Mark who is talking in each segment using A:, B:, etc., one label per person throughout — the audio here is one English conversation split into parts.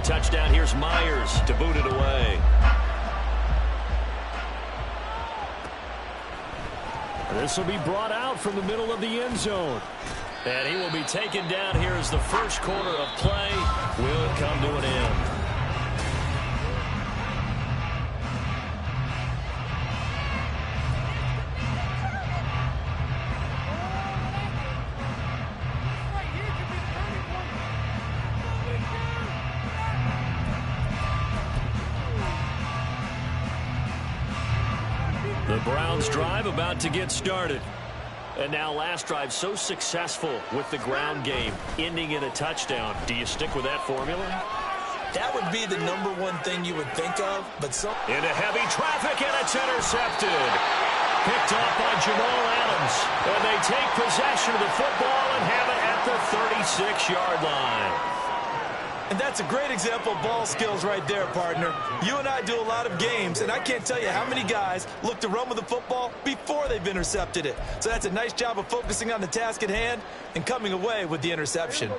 A: the touchdown. Here's Myers to boot it away. This will be brought out from the middle of the end zone. And he will be taken down here as the first quarter of play will come to an end. The Browns drive about to get started. And now last drive so successful with the ground game, ending in a touchdown. Do you stick with that formula?
B: That would be the #1 thing you would think of, but so
A: into heavy traffic, and it's intercepted. Picked off by Jamal Adams. And they take possession of the football and have it at the 36-yard line.
B: And that's a great example of ball skills right there, partner. You and I do a lot of games, and I can't tell you how many guys look to run with the football before they've intercepted it. So that's a nice job of focusing on the task at hand and coming away with the interception.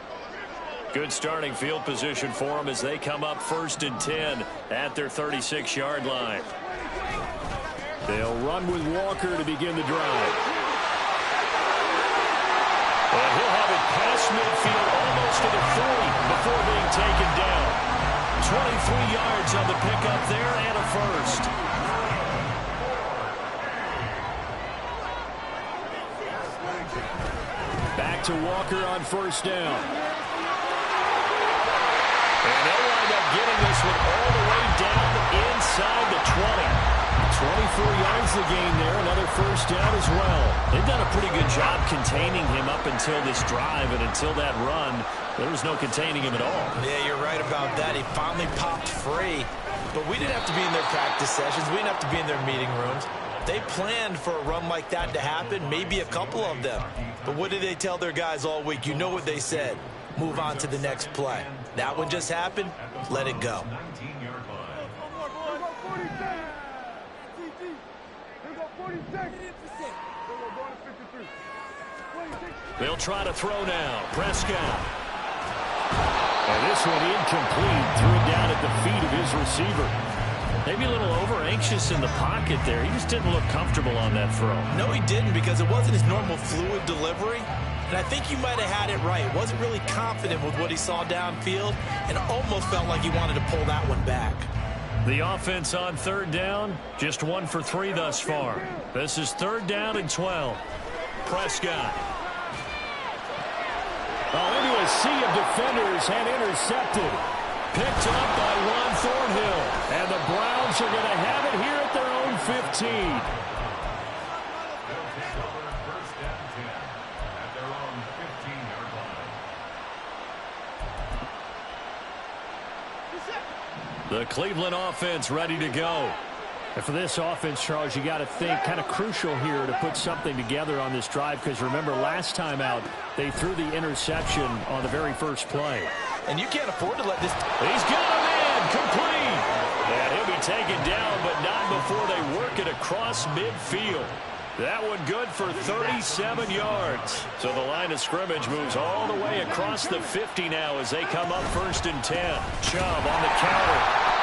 A: Good starting field position for them as they come up 1st and 10 at their 36-yard line. They'll run with Walker to begin the drive. And he'll have it past midfield almost to the 40 before being taken down. 23 yards on the pickup there and a first. Back to Walker on 1st down. And they'll wind up getting this one all the way down inside the 20. 24 yards the gain there, another 1st down as well. They've done a pretty good job containing him up until this drive, and until that run, there was no containing him at all.
B: Yeah, you're right about that. He finally popped free. But we didn't have to be in their practice sessions. We didn't have to be in their meeting rooms. They planned for a run like that to happen, maybe a couple of them. But what did they tell their guys all week? You know what they said. Move on to the next play. That one just happened. Let it go.
A: They'll try to throw now. Prescott. And this one incomplete. Threw it down at the feet of his receiver. Maybe a little over-anxious in the pocket there. He just didn't look comfortable on that throw.
B: No, he didn't, because it wasn't his normal fluid delivery. And I think you might have had it right. Wasn't really confident with what he saw downfield and almost felt like he wanted to pull that one back.
A: The offense on 3rd down, just 1 for 3 thus far. This is 3rd down and 12. Prescott. Into a sea of defenders and intercepted. Picked up by Juan Thornhill. And the Browns are going to have it here at their own 15. The Cleveland offense ready to go. And for this offense, Charles, you got to think kind of crucial here to put something together on this drive, because remember last time out they threw the interception on the very first play.
B: And you can't afford to let this.
A: He's got a man complete. And he'll be taken down, but not before they work it across midfield. That one good for 37 yards. So the line of scrimmage moves all the way across the 50 now as they come up 1st and 10. Chubb on the counter.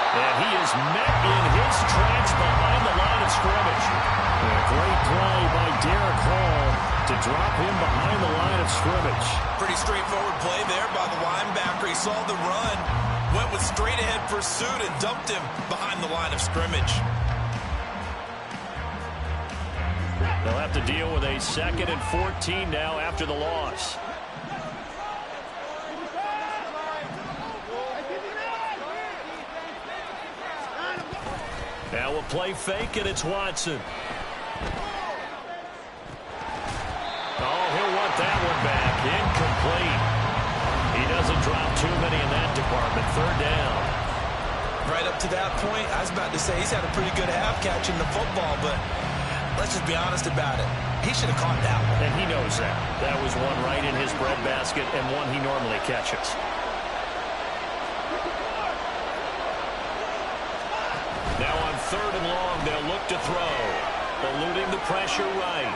A: And he is met in his tracks behind the line of scrimmage. And a great play by Derek Hall to drop him behind the line of scrimmage.
B: Pretty straightforward play there by the linebacker. He saw the run, went with straight-ahead pursuit, and dumped him behind the line of scrimmage.
A: They'll have to deal with a 2nd and 14 now after the loss. Now we'll play fake, and it's Watson. Oh, he'll want that one back. Incomplete. He doesn't drop too many in that department. 3rd down.
B: Right up to that point, I was about to say he's had a pretty good half catching the football, but let's just be honest about it. He should have caught that one.
A: And he knows that. That was one right in his breadbasket and one he normally catches. Now on 3rd and long, they'll look to throw. Eluding the pressure right.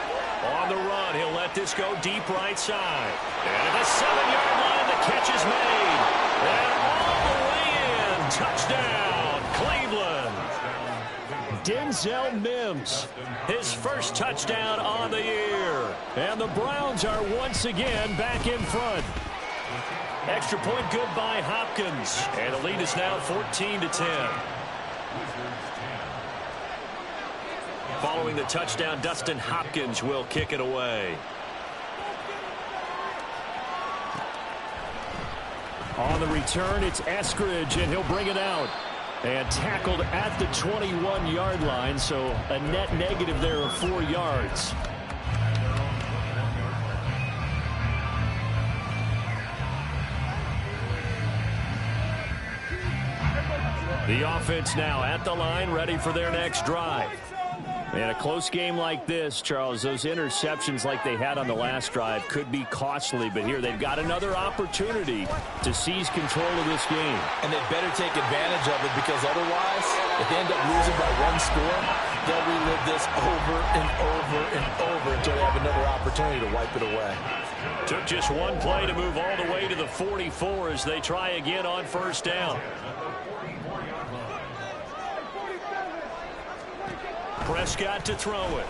A: On the run, he'll let this go deep right side. And at the 7-yard line, the catch is made. And all the way in. Denzel Mims. His first touchdown on the year. And the Browns are once again back in front. Extra point good by Hopkins. And the lead is now 14-10. Following the touchdown, Dustin Hopkins will kick it away. On the return, it's Eskridge, and he'll bring it out. And tackled at the 21-yard line, so a net negative there of 4 yards. The offense now at the line, ready for their next drive. And a close game like this, Charles, those interceptions like they had on the last drive could be costly. But here they've got another opportunity to seize control of this game.
B: And they better take advantage of it, because otherwise, if they end up losing by 1 score, they'll relive this over and over and over until they have another opportunity to wipe it away.
A: Took just one play to move all the way to the 44 as they try again on first down. Prescott to throw it.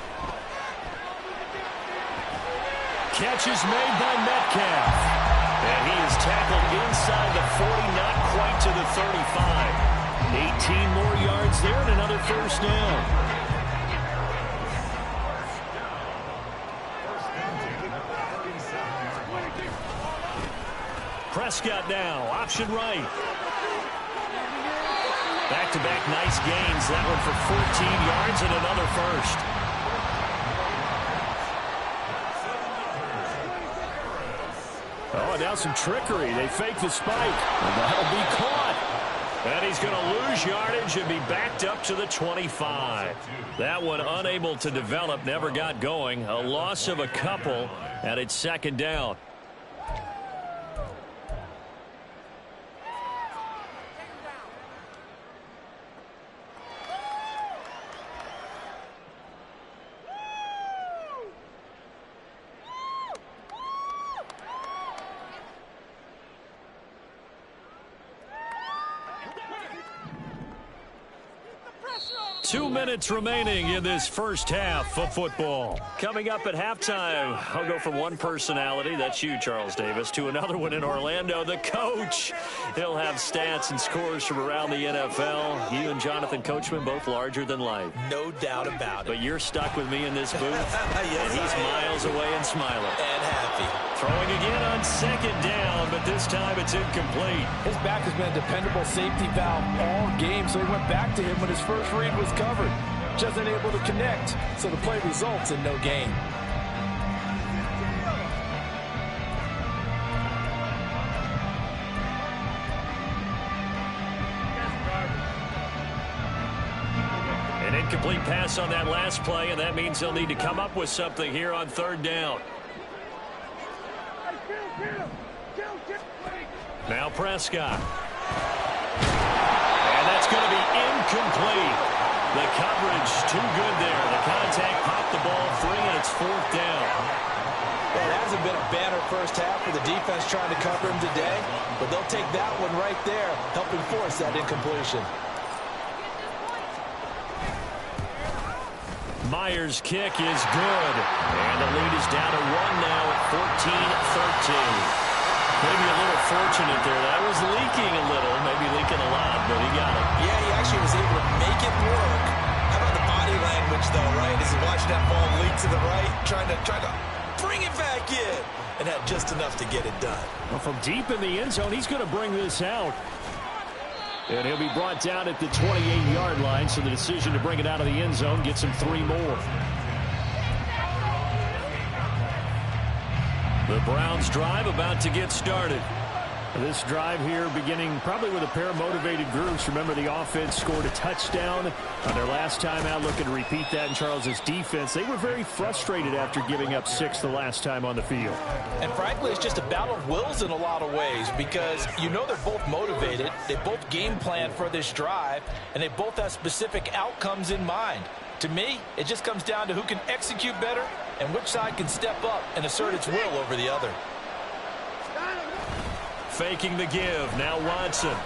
A: Catch is made by Metcalf. And he is tackled inside the 40, not quite to the 35. 18 more yards there and another first down. Prescott now, option right. Back-to-back nice gains. That one for 14 yards and another first. Oh, now some trickery. They fake the spike. And that'll be caught. And he's going to lose yardage and be backed up to the 25. That one unable to develop, never got going. A loss of a couple, and it's second down. Two minutes remaining in this first half of football. Coming up at halftime, I'll go from one personality, that's you, Charles Davis, to another one in Orlando, the coach. He'll have stats and scores from around the NFL. You and Jonathan Coachman, both larger than life.
B: No doubt about it.
A: But you're stuck with me in this booth,
B: yes,
A: and he's miles away and smiling.
B: And happy.
A: Throwing again on second down, but this time it's incomplete.
C: His back has been a dependable safety valve all game, so he went back to him when his first read was covered. Just unable to connect, so the play results in no gain.
A: An incomplete pass on that last play, and that means they'll need to come up with something here on third down. Now Prescott. And that's going to be incomplete. The coverage too good there. The contact popped the ball free, and it's fourth down.
B: Well, it hasn't been a banner first half for the defense trying to cover him today, but they'll take that one right there, helping force that incompletion.
A: Myers' kick is good. And the lead is down to 1 now at 14-13. Maybe a little fortunate there. That was leaking a little, maybe leaking a lot, but he got it.
B: Yeah, he actually was able to make it work. How about the body language, though, right? As he watched that ball leak to the right, trying to bring it back in, and had just enough to get it done.
A: Well, from deep in the end zone, he's going to bring this out. And he'll be brought down at the 28-yard line, so the decision to bring it out of the end zone gets him 3 more. The Browns drive about to get started. This drive here beginning probably with a pair of motivated groups. Remember, the offense scored a touchdown on their last time out, looking to repeat that in Charles's defense. They were very frustrated after giving up 6 the last time on the field.
C: And frankly, it's just a battle of wills in a lot of ways, because you know they're both motivated, they both game plan for this drive, and they both have specific outcomes in mind. To me, it just comes down to who can execute better and which side can step up and assert its will over the other.
A: Faking the give. Now Watson.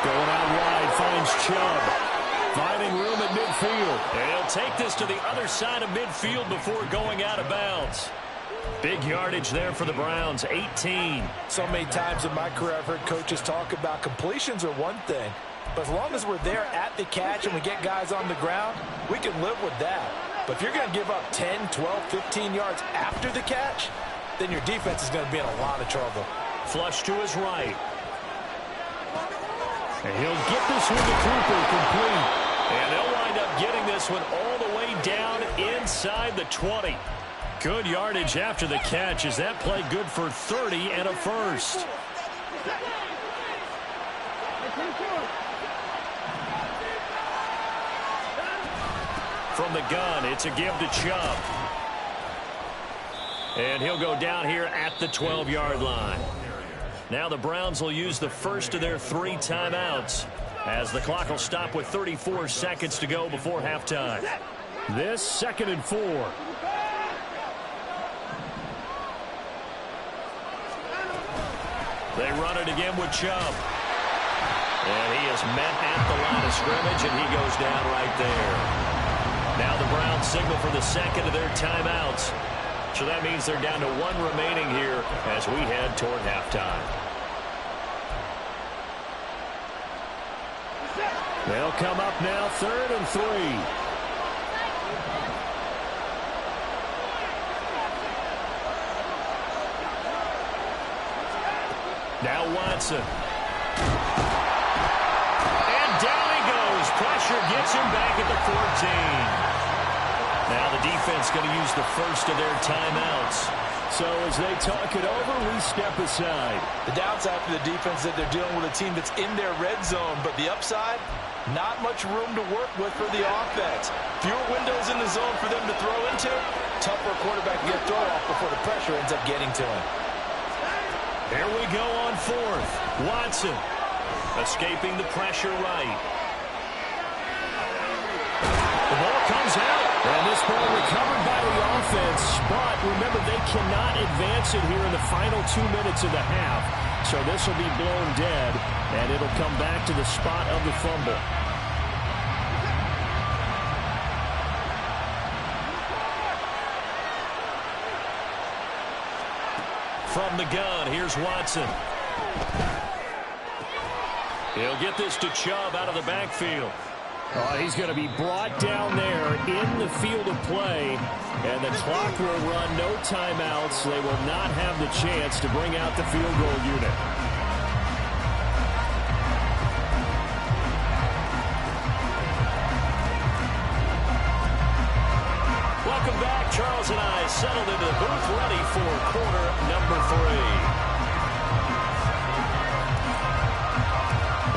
A: Going out wide, finds Chubb. Finding room at midfield. And he'll take this to the other side of midfield before going out of bounds. Big yardage there for the Browns, 18.
C: So many times in my career I've heard coaches talk about completions are one thing. But as long as we're there at the catch and we get guys on the ground, we can live with that. But if you're going to give up 10, 12, 15 yards after the catch, then your defense is going to be in a lot of trouble.
A: Flush to his right. And he'll get this one to Cooper, complete. And they'll wind up getting this one all the way down inside the 20. Good yardage after the catch. Is that play good for 30 and a first? From the gun, it's a give to Chubb. And he'll go down here at the 12-yard line. Now the Browns will use the first of their 3 timeouts as the clock will stop with 34 seconds to go before halftime. This 2nd and 4. They run it again with Chubb. And he is met at the line of scrimmage, and he goes down right there. Now the Browns signal for the 2nd of their timeouts. So that means they're down to 1 remaining here as we head toward halftime. They'll come up now, 3rd and 3. Now Watson. And down he goes. Pressure gets him back at the 14. Now the defense going to use the first of their timeouts. So as they talk it over, we step aside.
C: The downside for the defense is that they're dealing with a team that's in their red zone, but the upside, not much room to work with for the offense. Fewer windows in the zone for them to throw into. Tougher quarterback to get thrown off before the pressure ends up getting to him.
A: Here we go on 4th. Watson escaping the pressure right. The ball comes out. And this ball recovered by the offense, but remember, they cannot advance it here in the final 2 minutes of the half. So this will be blown dead, and it'll come back to the spot of the fumble. From the gun, here's Watson. He'll get this to Chubb out of the backfield. He's going to be brought down there in the field of play, and the clock will run, no timeouts. They will not have the chance to bring out the field goal unit. Welcome back. Charles and I settled into the booth, ready for quarter number 3.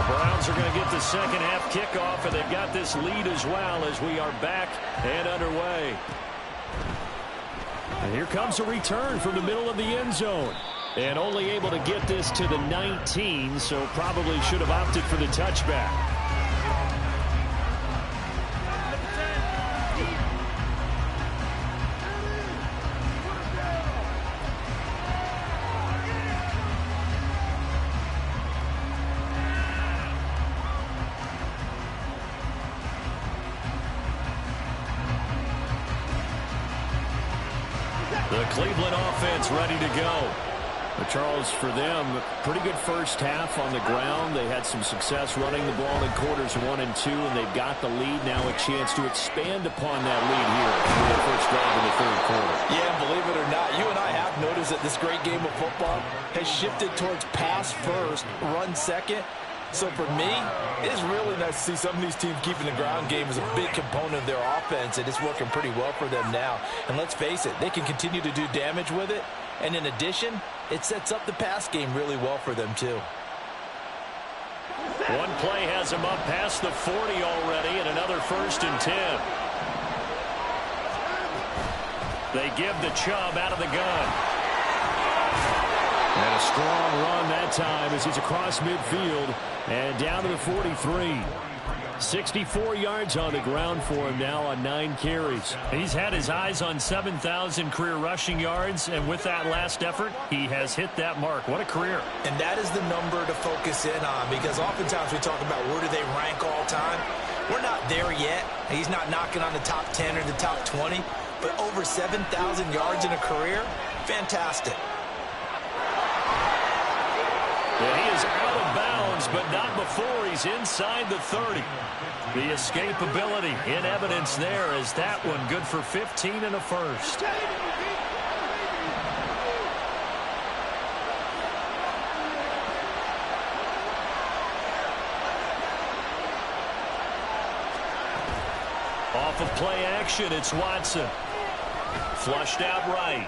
A: Browns are going to get the second half kickoff, and they've got this lead as well as we are back and underway. And here comes a return from the middle of the end zone. And only able to get this to the 19, so probably should have opted for the touchback. The Cleveland offense ready to go. But Charles, for them, pretty good first half on the ground. They had some success running the ball in quarters 1 and 2, and they've got the lead now, a chance to expand upon that lead here for their first drive in the 3rd quarter.
C: Yeah, and believe it or not, you and I have noticed that this great game of football has shifted towards pass first, run second. So for me, it's really nice to see some of these teams keeping the ground game as a big component of their offense, and it's working pretty well for them now. And let's face it, they can continue to do damage with it. And in addition, it sets up the pass game really well for them, too.
A: One play has them up past the 40 already, and another 1st and 10. They give the Chubb out of the gun. And a strong run that time as he's across midfield and down to the 43. 64 yards on the ground for him now on 9 carries. He's had his eyes on 7,000 career rushing yards, and with that last effort, he has hit that mark. What a career.
C: And that is the number to focus in on, because oftentimes we talk about where do they rank all time.
B: We're not there yet. He's not knocking on the top 10 or the top 20, but over 7,000 yards in a career, fantastic.
A: And he is out of bounds, but not before he's inside the 30. The escapability in evidence there is that one good for 15 and a first. Off of play action, it's Watson. Flushed out right.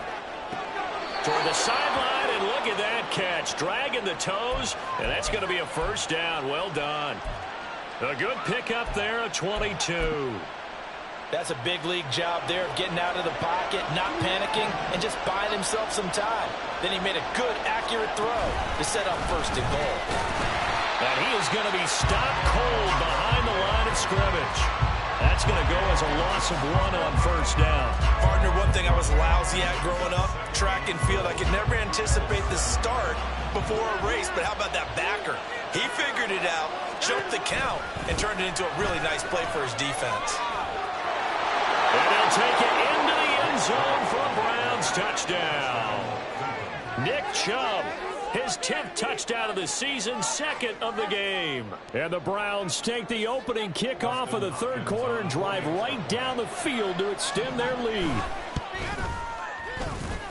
A: Toward the sideline, and look at that catch. Dragging the toes, and that's going to be a first down. Well done. A good pickup there, a 22.
C: That's a big league job there of getting out of the pocket, not panicking, and just buying himself some time. Then he made a good, accurate throw to set up first and goal.
A: And he is going to be stopped cold behind the line of scrimmage. That's going to go as a loss of 1 on first down.
B: Partner, one thing I was lousy at growing up, track and field, I could never anticipate the start before a race, but how about that backer? He figured it out, jumped the count, and turned it into a really nice play for his defense.
A: And he'll take it into the end zone for a Browns touchdown. Nick Chubb, his 10th touchdown of the season, second of the game. And the Browns take the opening kickoff of the third quarter and drive right down the field to extend their lead.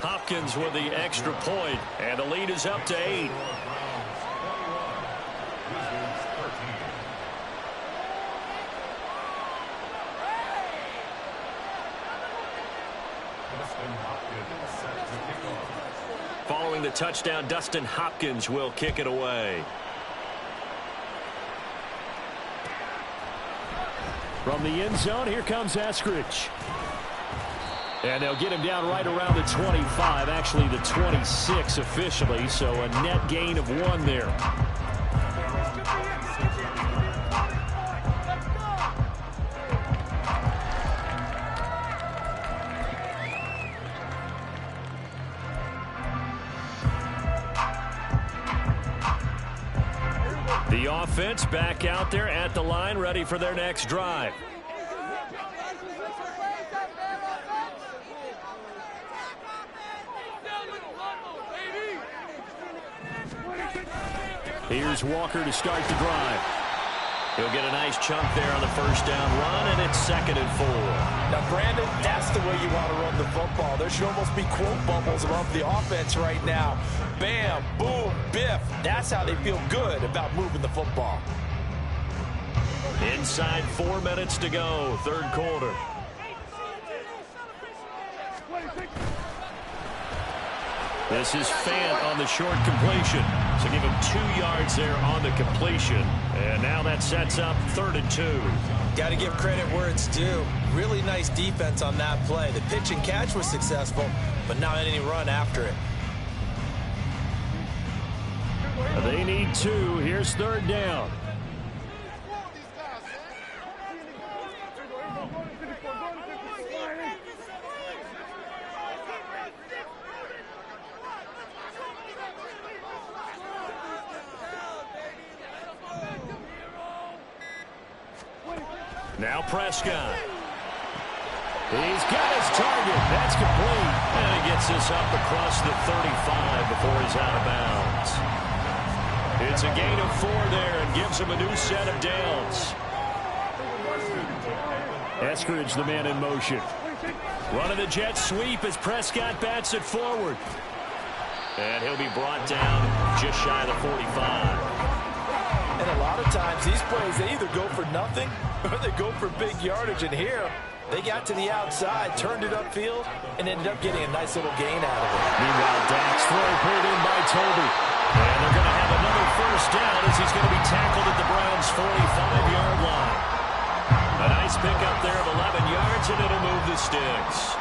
A: Hopkins with the extra point, and the lead is up to 8. Following the touchdown, Dustin Hopkins will kick it away. From the end zone, here comes Eskridge. And they'll get him down right around the 25, actually the 26 officially, so a net gain of 1 there. The offense back out there at the line, ready for their next drive. Here's Walker to start the drive. He'll get a nice chunk there on the first down run, and it's 2nd and 4.
C: Now, Brandon, that's the way you want to run the football. There should almost be quote bubbles above the offense right now. Bam, boom, biff. That's how they feel good about moving the football.
A: Inside 4 minutes to go, third quarter. This is Fant on the short completion. So give him 2 yards there on the completion. And now that sets up 3rd and 2.
B: Got to give credit where it's due. Really nice defense on that play. The pitch and catch was successful, but not any run after it.
A: They need 2. Here's 3rd down. Now Prescott. He's got his target. That's complete. And he gets this up across the 35 before he's out of bounds. It's a gain of 4 there and gives him a new set of downs. Eskridge, the man in motion. Running the jet sweep as Prescott bats it forward. And he'll be brought down just shy of the 45.
C: And a lot of times, these plays, they either go for nothing or they go for big yardage. And here, they got to the outside, turned it upfield, and ended up getting a nice little gain out of it.
A: Meanwhile, Dak's throw pulled in by Toby. And they're going to have another first down as he's going to be tackled at the Browns' 45-yard line. A nice pickup there of 11 yards, and it'll move the sticks.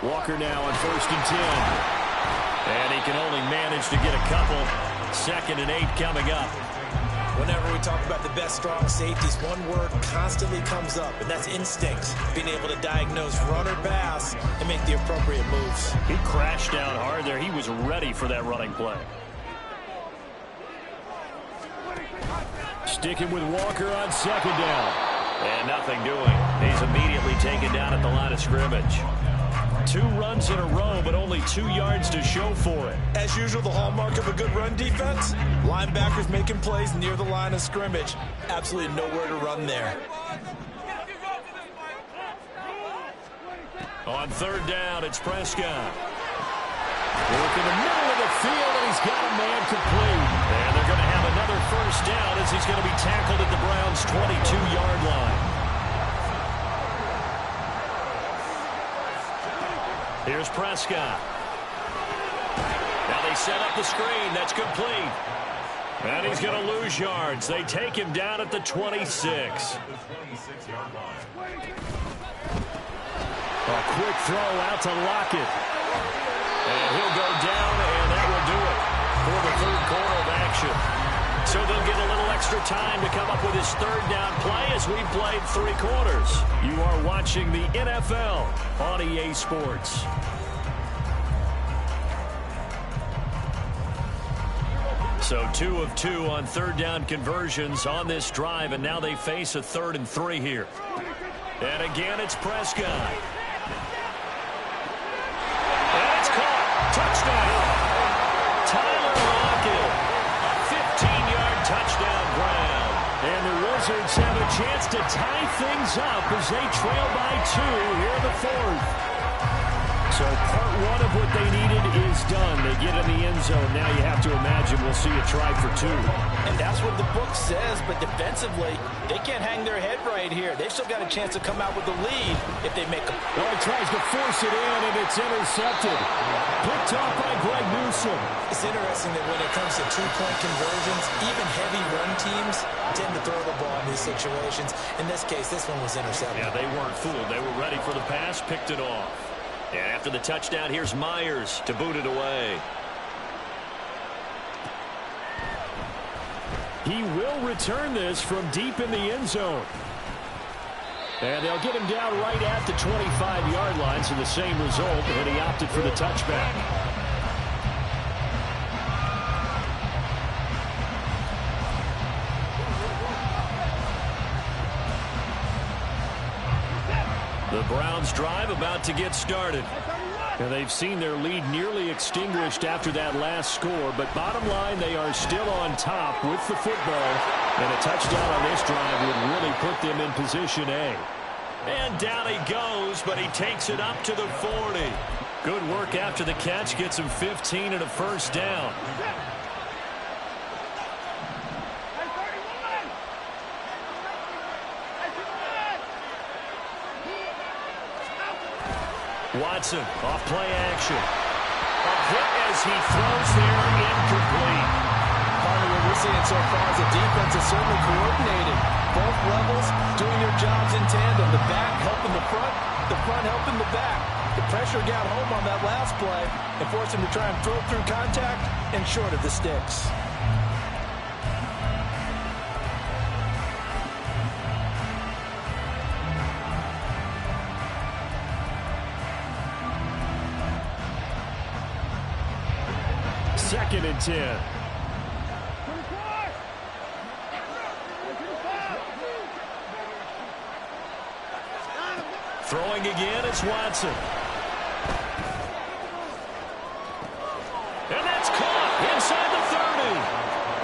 A: Walker now on 1st and 10. And he can only manage to get a couple. 2nd and 8 coming up.
B: Whenever we talk about the best strong safeties, one word constantly comes up, and that's instinct. Being able to diagnose run or pass and make the appropriate moves.
A: He crashed down hard there. He was ready for that running play. sticking with Walker on second down. And nothing doing. He's immediately taken down at the line of scrimmage. 2 runs in a row, but only 2 yards to show for it.
B: As usual, the hallmark of a good run defense, linebackers making plays near the line of scrimmage. Absolutely nowhere to run there.
A: On third down, it's Prescott. Work in the middle of the field, and he's got a man complete. And they're going to have another first down as he's going to be tackled at the Browns' 22-yard line. Here's Prescott. Now they set up the screen. That's complete. And he's going to lose yards. They take him down at the 26. A quick throw out to Lockett. And he'll go down, and that will do it for the third quarter of action. So they'll get a little extra time to come up with his third down play as we played 3 quarters. You are watching the NFL on EA Sports. So 2 of 2 on third down conversions on this drive, and now they face a 3rd and 3 here. And again, it's Prescott. And it's caught. Touchdown. Tyler Lockett. A 15-yard touchdown ground. And the Wizards have a chance to tie things up as they trail by 2 here in the 4th. So part 1 of what they needed is done. They get in the end zone. Now you have to imagine we'll see a try for 2.
C: And that's what the book says, but defensively, they can't hang their head right here. They've still got a chance to come out with the lead if they make a...
A: Well, he tries to force it in, and it's intercepted. Picked off by Greg Newsome.
B: It's interesting that when it comes to 2-point conversions, even heavy run teams tend to throw the ball in these situations. In this case, this one was intercepted.
A: Yeah, they weren't fooled. They were ready for the pass, picked it off. And after the touchdown, here's Myers to boot it away. He will return this from deep in the end zone. And they'll get him down right at the 25-yard line, so the same result, but he opted for the touchback. The Browns drive about to get started. And they've seen their lead nearly extinguished after that last score, but bottom line, they are still on top with the football. And a touchdown on this drive would really put them in position A. And down he goes, but he takes it up to the 40. Good work after the catch, gets him 15 and a first down. Watson, off play action. A hit as he throws there, incomplete.
C: Part of what we're seeing so far is the defense is certainly coordinated. Both levels doing their jobs in tandem. The back helping the front helping the back. The pressure got home on that last play and forced him to try and throw through contact and short of the sticks.
A: Second and 10. Throwing again, it's Watson. And that's caught inside the 30.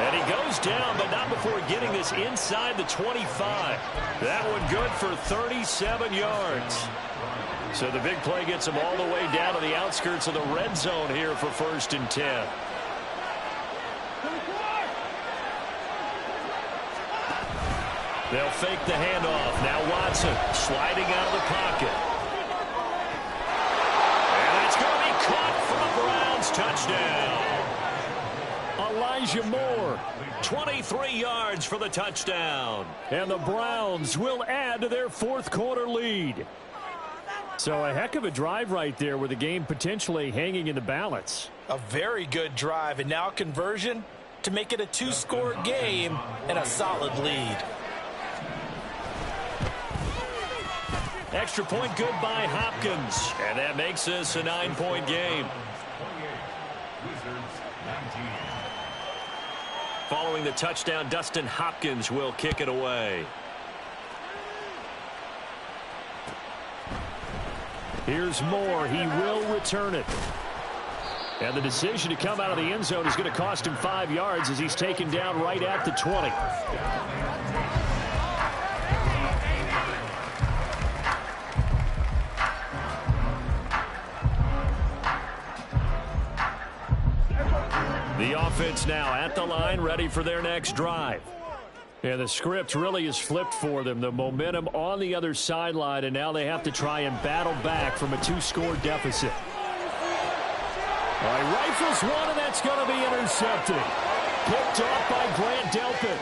A: And he goes down, but not before getting this inside the 25. That one good for 37 yards. So the big play gets him all the way down to the outskirts of the red zone here for 1st and 10. They'll fake the handoff. Now Watson sliding out of the pocket. And that's going to be caught for the Browns. Touchdown. Elijah Moore, 23 yards for the touchdown. And the Browns will add to their 4th quarter lead. So a heck of a drive right there with the game potentially hanging in the balance.
C: A very good drive, and now conversion to make it a 2-score game and a solid lead.
A: Extra point good by Hopkins. And that makes this a 9-point game. Following the touchdown, Dustin Hopkins will kick it away. Here's Moore. He will return it. And the decision to come out of the end zone is going to cost him 5 yards as he's taken down right at the 20. The offense now at the line, ready for their next drive. And the script really is flipped for them. The momentum on the other sideline, and now they have to try and battle back from a 2-score deficit. All right, rifles one, and that's going to be intercepted. Picked off by Grant Delpit.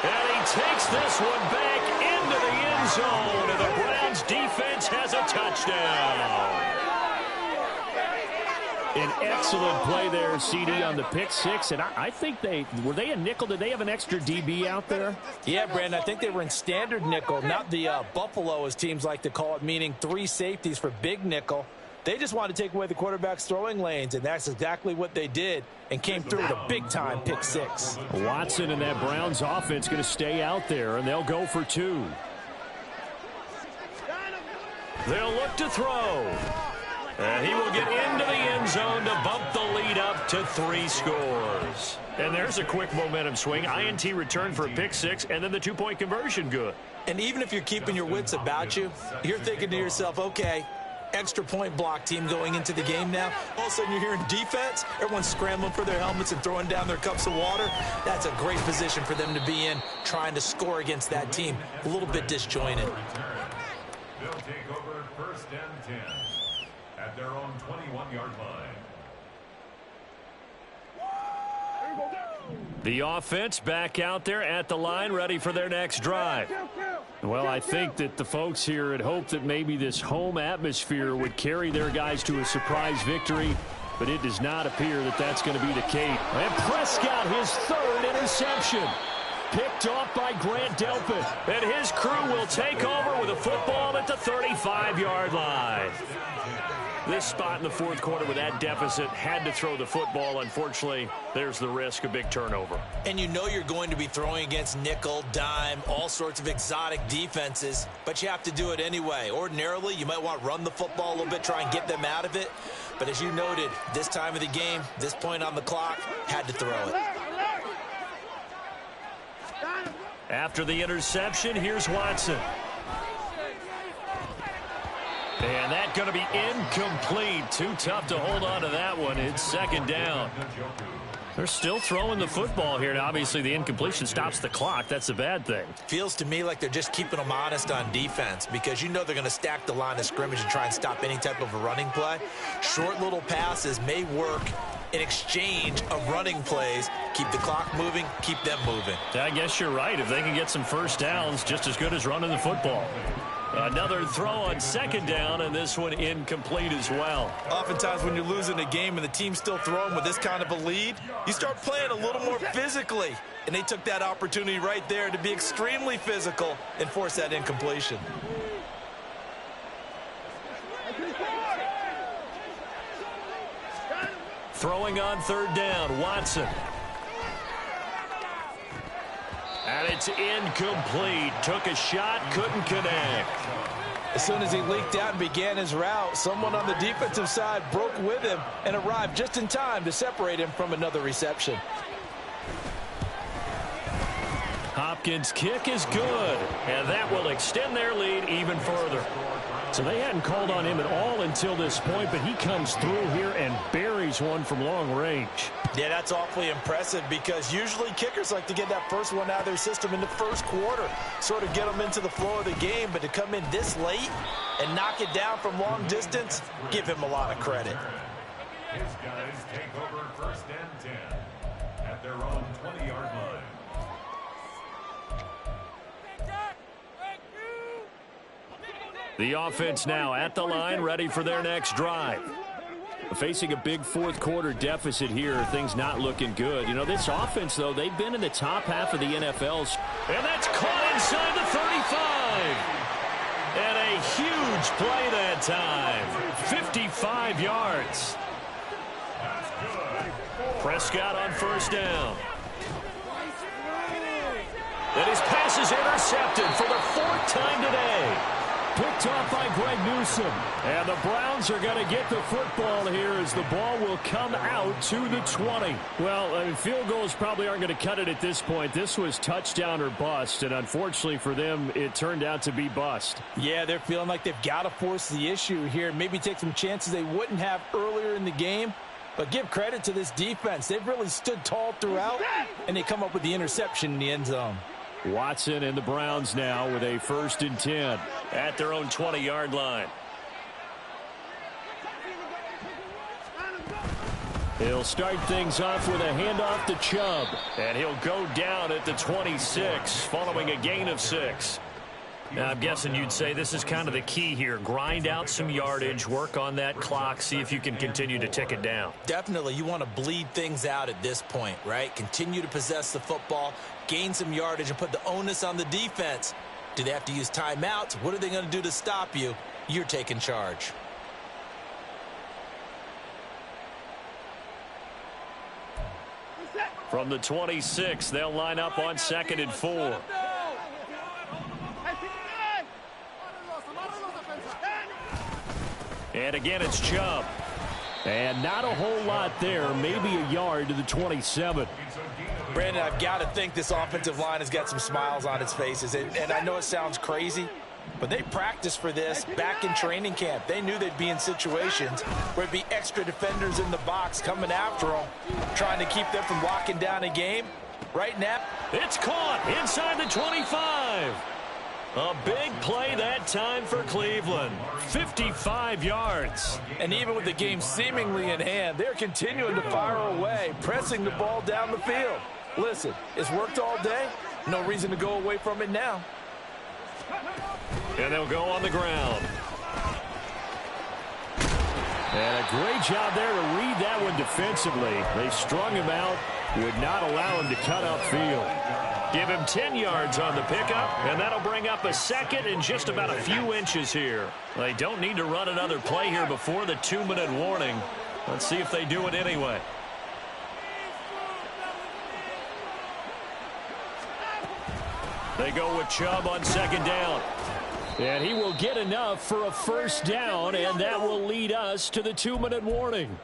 A: And he takes this one back into the end zone, and the Browns defense has a touchdown. An excellent play there, CD, on the pick six. And I think were they a nickel? Did they have an extra DB out there?
C: Yeah, Brandon, I think they were in standard nickel, not the Buffalo, as teams like to call it, meaning 3 safeties for big nickel. They just wanted to take away the quarterback's throwing lanes, and that's exactly what they did and came through with a big-time pick six.
A: Watson and that Browns offense going to stay out there, and they'll go for 2. They'll look to throw. And he will get into the end zone to bump the lead up to 3 scores. And there's a quick momentum swing. INT return for a pick six, and then the 2-point conversion good.
B: And even if you're keeping your wits about you, you're thinking to yourself, okay, extra point block team going into the game now. All of a sudden you're hearing defense. Everyone's scrambling for their helmets and throwing down their cups of water. That's a great position for them to be in, trying to score against that team. A little bit disjointed.
D: They'll take over 1st and 10 at their own 21-yard line.
A: The offense back out there at the line, ready for their next drive. Well, I think that the folks here had hoped that maybe this home atmosphere would carry their guys to a surprise victory, but it does not appear that that's going to be the case. And Prescott, his 3rd interception. Picked off by Grant Delpit. And his crew will take over with a football at the 35-yard line. This spot in the 4th quarter with that deficit, had to throw the football. Unfortunately, there's the risk of big turnover.
B: And you know you're going to be throwing against nickel, dime, all sorts of exotic defenses, but you have to do it anyway. Ordinarily, you might want to run the football a little bit, try and get them out of it. But as you noted, this time of the game, this point on the clock, had to throw it.
A: After the interception, here's Watson. And that's going to be incomplete. Too tough to hold on to that one. It's 2nd down. They're still throwing the football here. Now, obviously, the incompletion stops the clock. That's a bad thing.
B: Feels to me like they're just keeping them honest on defense because you know they're going to stack the line of scrimmage and try and stop any type of a running play. Short little passes may work in exchange of running plays. Keep the clock moving, keep them moving.
A: I guess you're right. If they can get some first downs, just as good as running the football. Another throw on 2nd down, and this one incomplete as well.
B: Oftentimes when you're losing a game and the team's still throwing with this kind of a lead, you start playing a little more physically. And they took that opportunity right there to be extremely physical and force that incompletion.
A: Throwing on 3rd down, Watson. And it's incomplete. Took a shot, couldn't connect.
C: As soon as he leaked out and began his route, someone on the defensive side broke with him and arrived just in time to separate him from another reception.
A: Hopkins' kick is good, and that will extend their lead even further. So they hadn't called on him at all until this point, but he comes through here and buries one from long range.
C: Yeah, that's awfully impressive because usually kickers like to get that first one out of their system in the 1st quarter, sort of get them into the flow of the game, but to come in this late and knock it down from long distance, give him a lot of credit.
D: His guys take over 1st and 10 at their own 20-yard line.
A: The offense now at the line, ready for their next drive. Facing a big 4th quarter deficit here, things not looking good. You know, this offense, though, they've been in the top half of the NFL's. And that's caught inside the 35. And a huge play that time. 55 yards. Prescott on 1st down. And his pass is intercepted for the 4th time today. Picked off by Greg Newsome. And the Browns are going to get the football here as the ball will come out to the 20. Well, I mean, field goals probably aren't going to cut it at this point. This was touchdown or bust, and unfortunately for them, it turned out to be bust.
C: Yeah, they're feeling like they've got to force the issue here. Maybe take some chances they wouldn't have earlier in the game. But give credit to this defense. They've really stood tall throughout, and they come up with the interception in the end zone.
A: Watson and the Browns now with a 1st and 10 at their own 20-yard line. He'll start things off with a handoff to Chubb, and he'll go down at the 26 following a gain of 6. Now, I'm guessing you'd say this is kind of the key here. Grind out some yardage, work on that clock, see if you can continue to tick it down.
B: Definitely, you want to bleed things out at this point, right? Continue to possess the football, gain some yardage, and put the onus on the defense. Do they have to use timeouts? What are they going to do to stop you? You're taking charge.
A: From the 26, they'll line up on 2nd and 4. And again, it's Chubb. And not a whole lot there, maybe a yard to the 27.
C: Brandon, I've got to think this offensive line has got some smiles on its faces. And I know it sounds crazy, but they practiced for this back in training camp. They knew they'd be in situations where it'd be extra defenders in the box coming after them, trying to keep them from locking down a game. Right now,
A: it's caught inside the 25. A big play that time for Cleveland. 55 yards.
C: And even with the game seemingly in hand, they're continuing to fire away, pressing the ball down the field. Listen, it's worked all day. No reason to go away from it now.
A: And they'll go on the ground. And a great job there to read that one defensively. They strung him out, would not allow him to cut upfield. Give him 10 yards on the pickup, and that'll bring up a 2nd and just about a few inches here. They don't need to run another play here before the 2-minute warning. Let's see if they do it anyway. They go with Chubb on 2nd down. And he will get enough for a 1st down, and that will lead us to the 2-minute warning.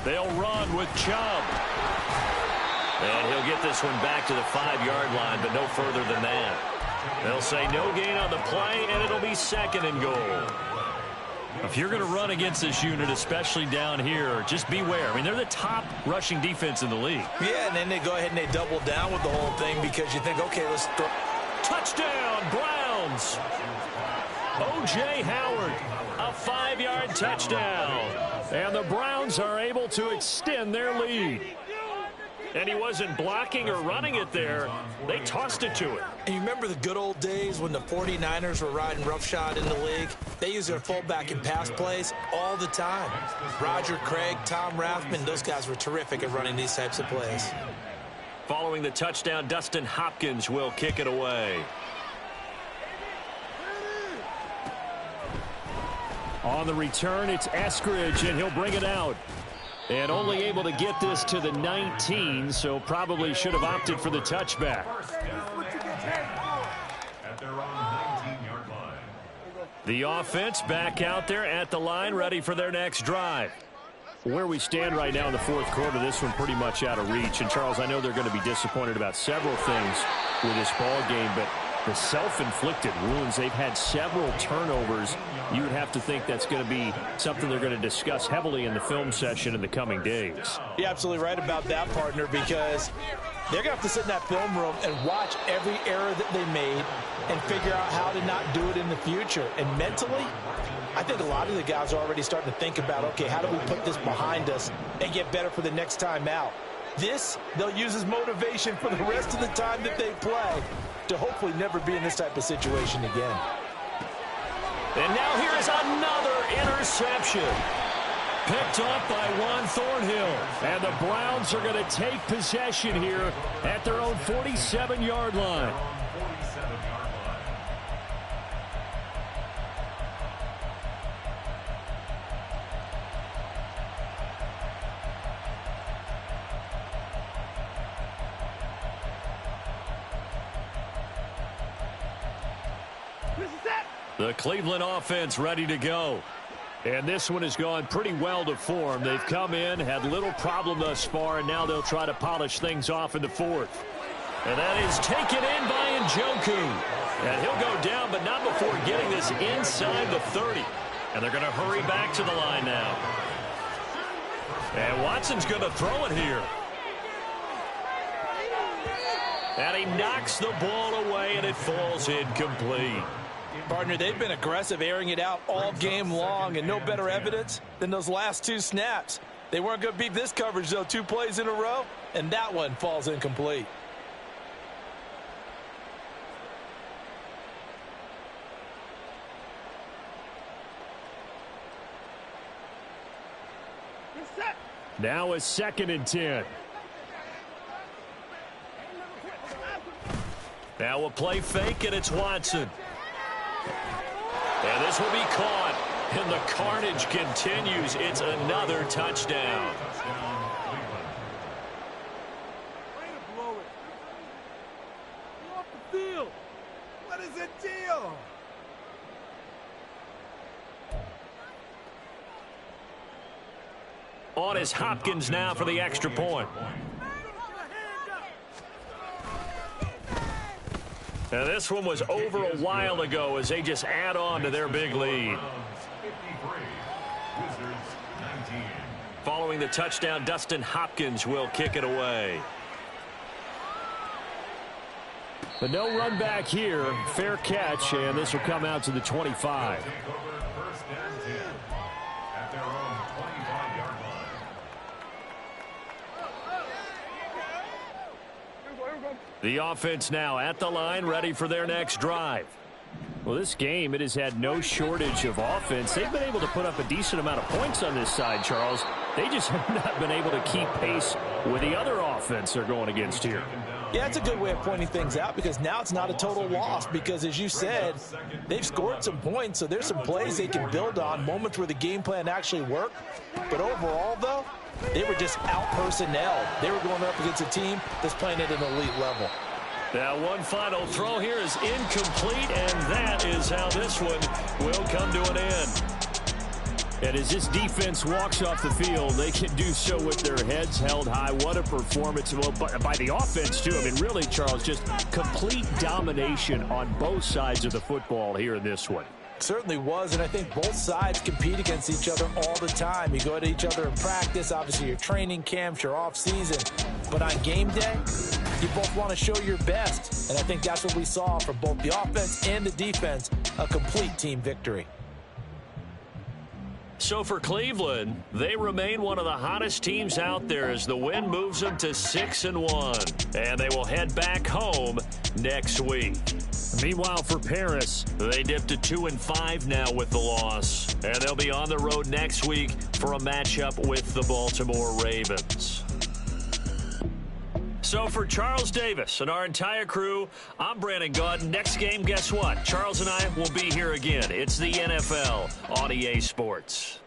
A: They'll run with Chubb. And he'll get this one back to the 5-yard line, but no further than that. They'll say no gain on the play, and it'll be 2nd and goal. If you're going to run against this unit, especially down here, just beware. I mean, they're the top rushing defense in the league.
B: Yeah, and then they go ahead and they double down with the whole thing because you think, okay, let's throw.
A: Touchdown, Browns. O.J. Howard, a 5-yard touchdown. And the Browns are able to extend their lead. And he wasn't blocking or running it there. They tossed it to it.
B: And you remember the good old days when the 49ers were riding roughshod in the league? They used their fullback in pass plays all the time. Roger Craig, Tom Rathman, those guys were terrific at running these types of plays.
A: Following the touchdown, Dustin Hopkins will kick it away. On the return, it's Eskridge, and he'll bring it out. And only able to get this to the 19, so probably should have opted for the touchback.
D: At their own 19-yard line.
A: The offense back out there at the line, ready for their next drive. Where we stand right now in the 4th quarter, this one pretty much out of reach. And, Charles, I know they're going to be disappointed about several things with this ball game, but the self-inflicted wounds, they've had several turnovers. You would have to think that's going to be something they're going to discuss heavily in the film session in the coming days.
C: You're absolutely right about that, partner, because they're going to have to sit in that film room and watch every error that they made and figure out how to not do it in the future. And mentally, I think a lot of the guys are already starting to think about, okay, how do we put this behind us and get better for the next time out? This, they'll use as motivation for the rest of the time that they play to hopefully never be in this type of situation again.
A: And now here is another interception. Picked off by Juan Thornhill. And the Browns are going to take possession here at their own 47-yard line. The Cleveland offense ready to go. And this one has gone pretty well to form. They've come in, had little problem thus far, and now they'll try to polish things off in the fourth. And that is taken in by Njoku. And he'll go down, but not before getting this inside the 30. And they're going to hurry back to the line now. And Watson's going to throw it here. And he knocks the ball away, and it falls incomplete.
C: Partner, they've been aggressive, airing it out all game long, and no better evidence than those last two snaps. They weren't going to beat this coverage, though, 2 plays in a row, and that one falls incomplete.
A: Now a 2nd and 10. Now a play fake, and it's Watson. And this will be caught. And the carnage continues. It's another touchdown.
E: Off the field. What is the deal?
A: On is Hopkins now for the extra point. And this one was over a while ago as they just add on to their big lead. Following the touchdown, Dustin Hopkins will kick it away. But no run back here. Fair catch, and this will come out to the 25. The offense now at the line, ready for their next drive. Well, this game, it has had no shortage of offense. They've been able to put up a decent amount of points on this side, Charles. They just have not been able to keep pace with the other offense they're going against here.
C: Yeah, it's a good way of pointing things out because now it's not a total loss because, as you said, they've scored some points, so there's some plays they can build on, moments where the game plan actually worked. But overall, though, they were just out-personnel. They were going up against a team that's playing at an elite level.
A: Now one final throw here is incomplete, and that is how this one will come to an end. And as this defense walks off the field, they can do so with their heads held high. What a performance by the offense, too. I mean, really, Charles, just complete domination on both sides of the football here in this one.
C: Certainly was, and I think both sides compete against each other all the time. You go at each other in practice, obviously your training camps, your off-season. But on game day, you both want to show your best. And I think that's what we saw from both the offense and the defense, a complete team victory.
A: So for Cleveland, they remain one of the hottest teams out there as the win moves them to 6-1. And they will head back home next week. Meanwhile, for Paris, they dipped to 2-5 now with the loss. And they'll be on the road next week for a matchup with the Baltimore Ravens. So for Charles Davis and our entire crew, I'm Brandon Gaudin. Next game, guess what? Charles and I will be here again. It's the NFL on EA Sports.